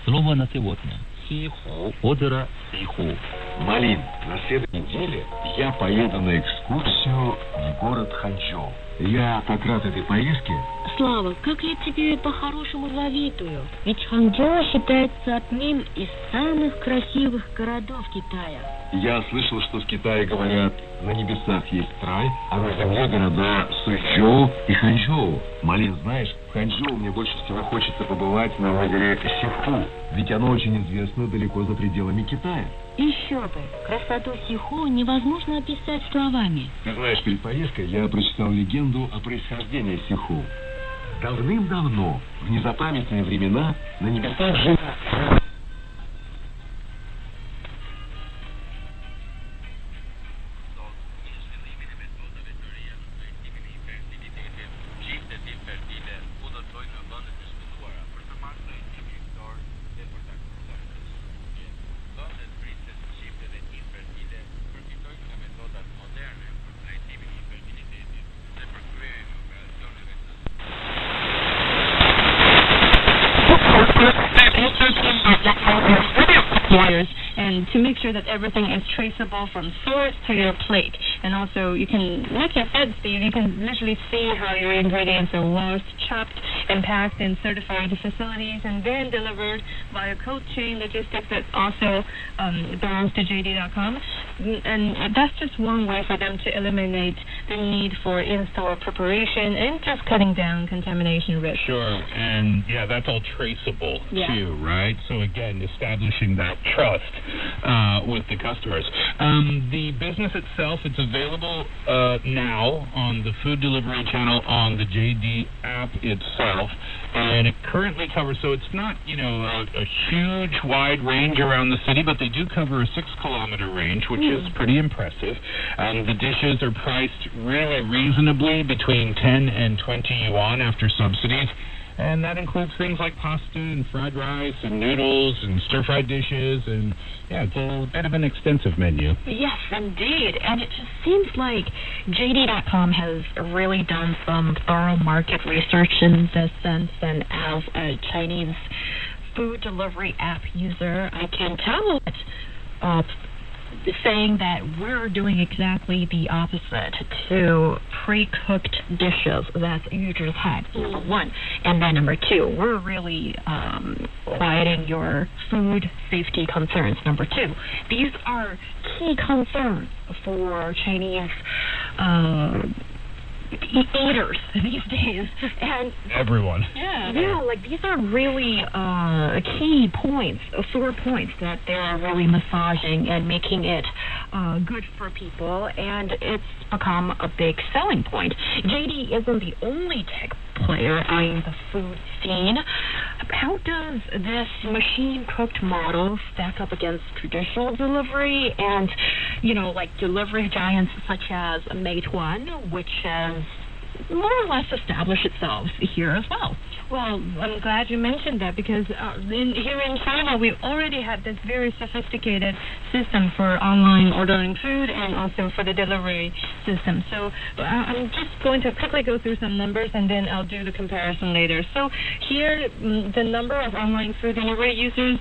Слово на сегодня. Сиху. Озеро Сиху. Малин, на следующей неделе я поеду на экскурсию в город Ханчжоу. Я так рад этой поездке. Слава, как я тебе по-хорошему завидую. Ведь Ханчжоу считается одним из самых красивых городов Китая. Я слышал, что в Китае говорят, на небесах есть рай, а на земле города Суйчжоу и Ханчжоу. Малин, знаешь, в Ханчжоу мне больше всего хочется побывать на озере Сиху, ведь оно очень известно далеко за пределами Китая. Еще бы, красоту Сиху невозможно описать словами. Ты знаешь, перед поездкой я прочитал легенду о происхождении Сиху. Давным-давно, в незапамятные времена, на небесах жил... And to make sure that everything is traceable from source to your plate. And also you can, like I said, Steve, you can literally see how your ingredients are washed, chopped, and packed in certified facilities and then delivered via cold chain logistics that also belongs to JD.com. And that's just one way for them to eliminate the need for in-store preparation and just cutting down contamination risk. Sure, and yeah, that's all traceable too, right? So again, establishing that trust with the customers. The business itself, it's available now on the food delivery channel on the JD app itself, and it currently covers, so it's not, a huge wide range around the city, but they do cover a 6-kilometer range, which is pretty impressive. The dishes are priced really reasonably, between 10 and 20 yuan after subsidies. And that includes things like pasta and fried rice and noodles and stir-fried dishes. And, yeah, it's a bit of an extensive menu. Yes, indeed. And it just seems like JD.com has really done some thorough market research in this sense. And as a Chinese food delivery app user, I can tell that saying that we're doing exactly the opposite to pre-cooked dishes that you just had, number one. And then number two, we're really quieting your food safety concerns, number two. These are key concerns for Chinese eaters these days, and everyone. Yeah, like these are really key points, sore points that they're really massaging and making it good for people, and it's become a big selling point. JD isn't the only tech player in the food scene. How does this machine-cooked model stack up against traditional delivery and, like delivery giants such as Meituan, which has more or less established itself here as well? Well, I'm glad you mentioned that because here in China we already had this very sophisticated system for online ordering food and also for the delivery system. So I'm just going to quickly go through some numbers and then I'll do the comparison later. So here the number of online food delivery users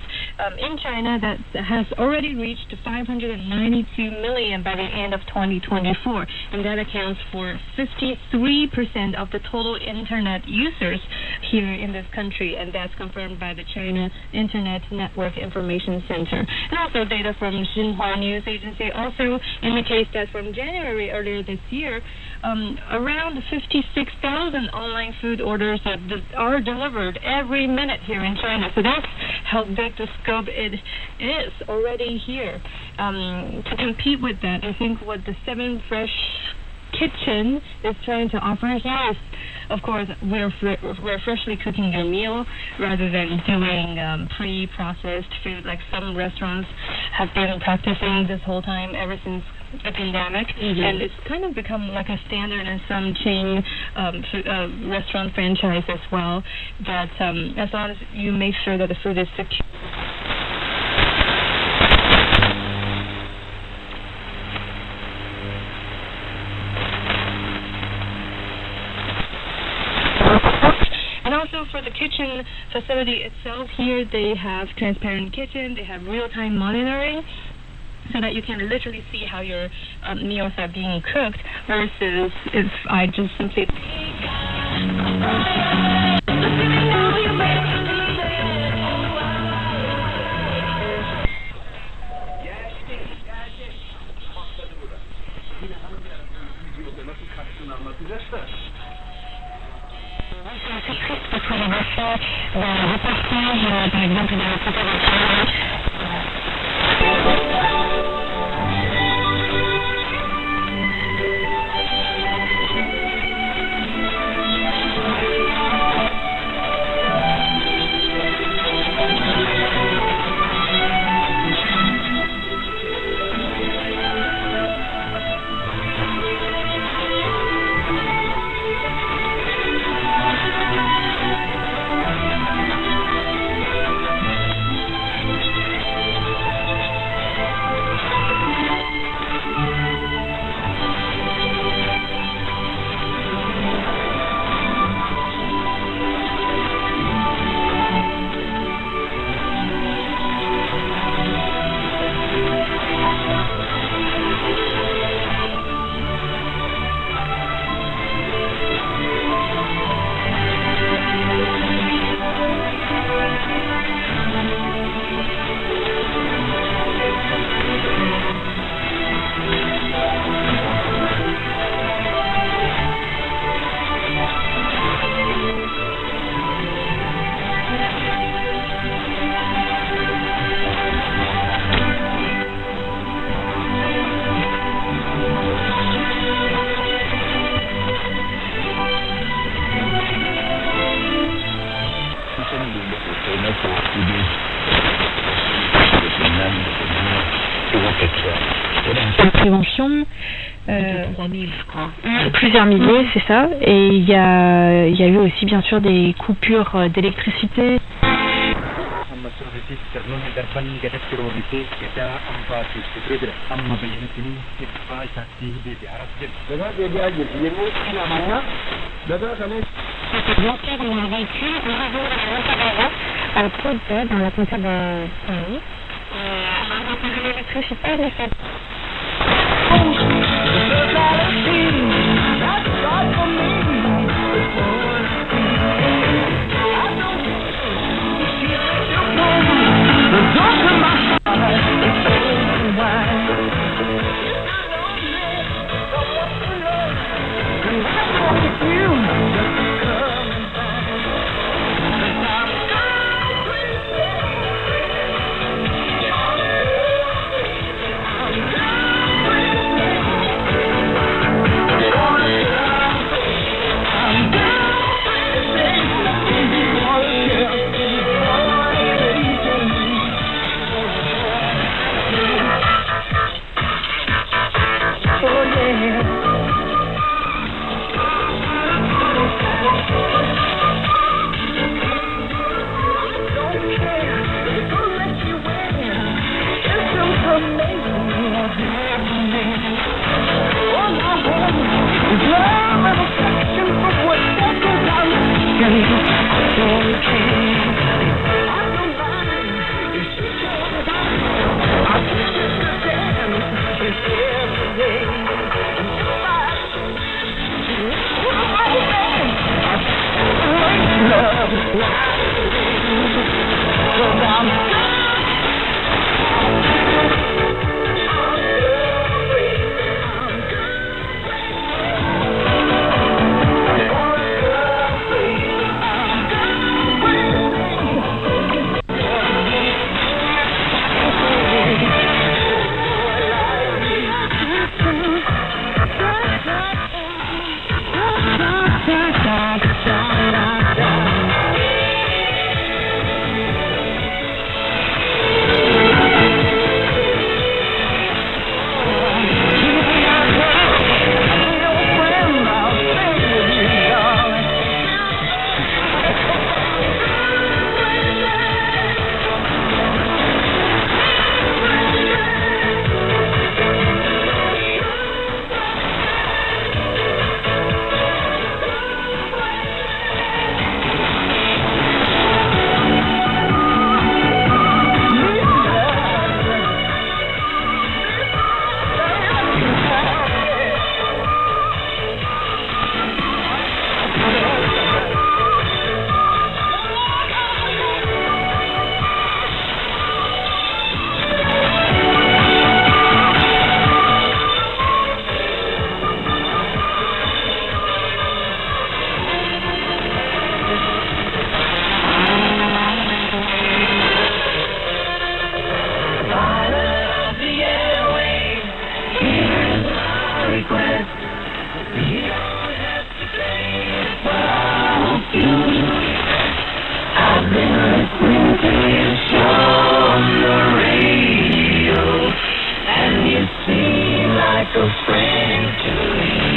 in China that has already reached 592 million by the end of 2024, and that accounts for 53% of the total internet users here in this country, and that's confirmed by the China Internet Network Information Center. And also data from Xinhua News Agency also indicates that from January earlier this year, around 56,000 online food orders are delivered every minute here in China. So that's how big the scope it is already here. To compete with that, I think what the 7 Fresh Kitchen is trying to offer here is, of course, we're freshly cooking your meal rather than doing pre-processed food like some restaurants have been practicing this whole time ever since the pandemic, and it's kind of become like a standard in some chain restaurant franchise as well, that as long as you make sure that the food is secure. Also for the kitchen facility itself here, they have transparent kitchen, they have real-time monitoring, so that you can literally see how your meals are being cooked, versus if I just simply prévention, plusieurs milliers, c'est ça, et il y a eu aussi bien sûr des coupures d'électricité. Dans la frontière de Paris. L'électricité, seem like a friend to me.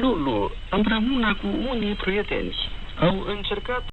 Lulu, împreună cu unii prieteni, au încercat